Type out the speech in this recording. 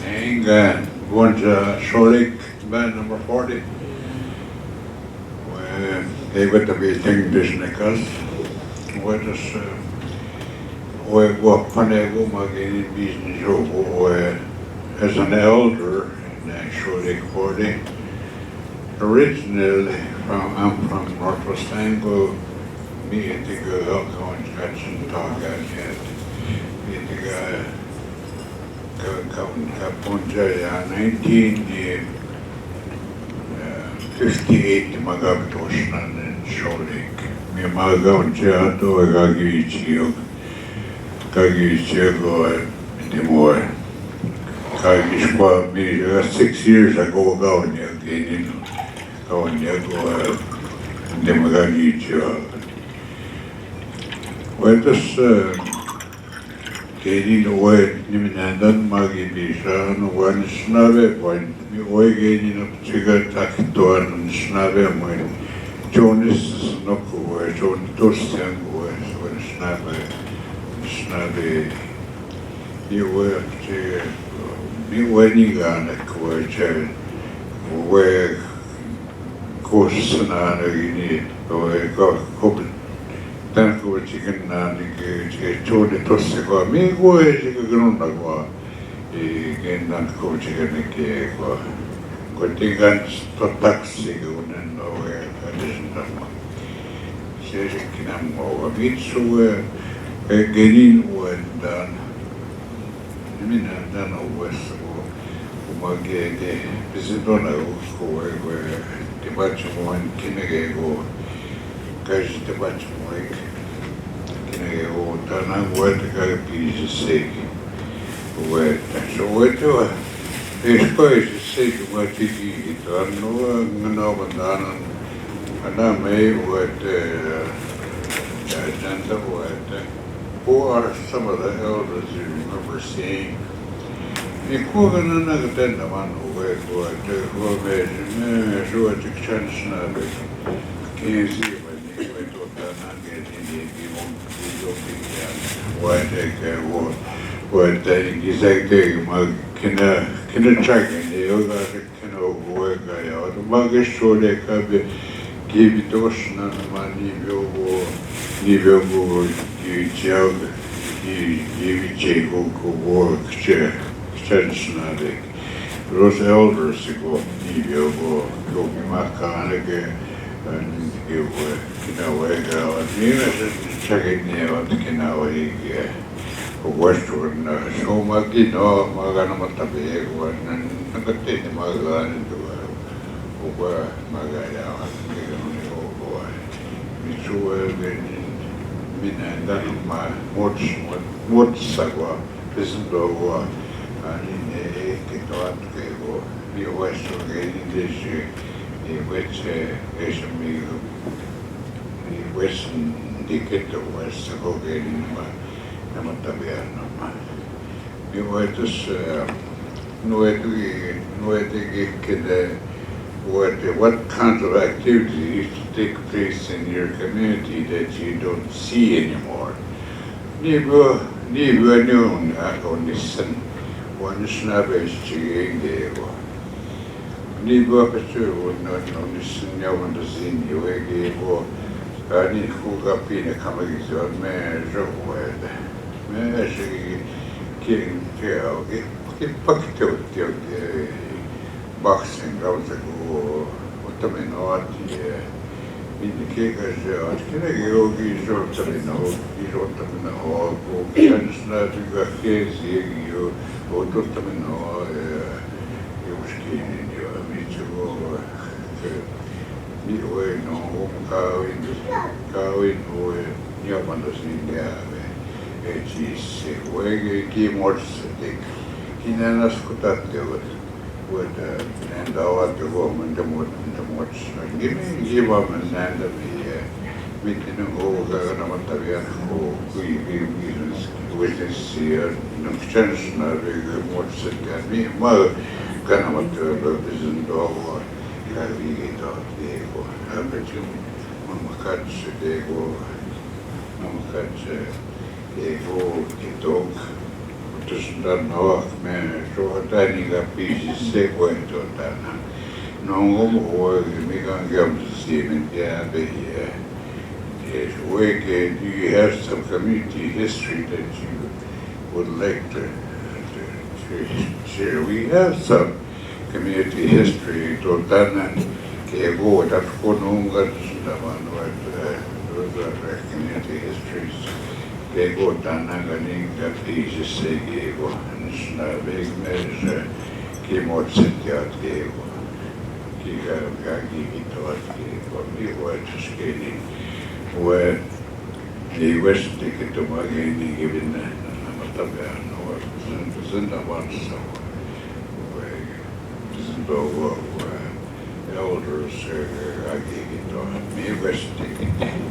And going to Shore Lake band number 40. Gekatabiitan business. What is what Panego Magini business as an elder in Shore Lake 40. Originally I'm from Northwest Anglo. Me and the girl going to catch and talk at it. Me and the guy going to Punjaya 1958 Magabtoshan in Shore Lake. Me Magabtoshan to Gaa-Gikenimigooyang the more. Gaa-Gikenimigooyang me 6 years ago going to go the Gaa-Gikenimigooyang. Well, this getting away, Niminandan, Magi Bishan, one Anishinaabe, one way getting up to get Takitor and Anishinaabe, when Jonas Noko, John Tostian, when Anishinaabe, you were to be winning on a question where course and or couple. Tanko chicken na chode tosse ko me go chicken na ko gen dan ko chicken ke ko tingan to taxi go no addition se kinam mo bitsu genin dan mina dan west ko umage de bizidona ko de bacho mo kinege go Kaji te bacho mo kinege go tana wete ka pizza sake wete so wete espois sake wete ki tano ngano bandanan ana me wete janta wete who are some of the elders you remember seeing Ikugana nagtenda man wete who me so Anishinaabe Kenzie what exactly kina checking the yoga kina work out the magic show they can give it to us and money go you job you check work Anishinaabe those elders go go mechanic and you work out checking out westward so magi no magana matabe and nagate magana to magaya michu minanda ma mod sagwa pisndo ani ne kitoat kego bi westward in this which is me western ticket to west go getting Namatabiano. You were to what kinds of activities used to take place in your community that you don't see anymore? Nibu noon on this one Anishinaabe Chigenge. Nibu Apature would not on this Yawan to see you again. I need who got Pina coming to a man, Joe. Actually, getting get bucket of boxing rounds ago, what the men ought in the cake as can I go, he's on the hall, Anishinaabe got kids, you go to the you was keen in your meet to go. Way no cow in Yamanasiniabe. She's way keyboards Kinanas Kutatio with and our the woman the much give up and land of the meeting go Gaganamatavian who witness here no chance not very much and me mother Ganamata isn't all. Diego, Aperture, Mamakache, Diego, Kitok, tuossa tanna ahmeen, suo täninga piisi sekointoon tänä. No on mikä on käytössiemen jääpehiä. Yes, do you have some community history that you would like to share? We have some community history. Tänään kehuutat kun ungarstavan community histories. Kehuutan näköniinkä piisissä kehu. Anishinaabe meressä kimotset jaat kehu. Gaa-Gikenimigooyang kehu. Mihuetsuskeni. Ei vestikitumageeni kivinä nämä tapean sen tavansa. Elders Gaa-Gikenimigooyang. Me vestikitumageeni.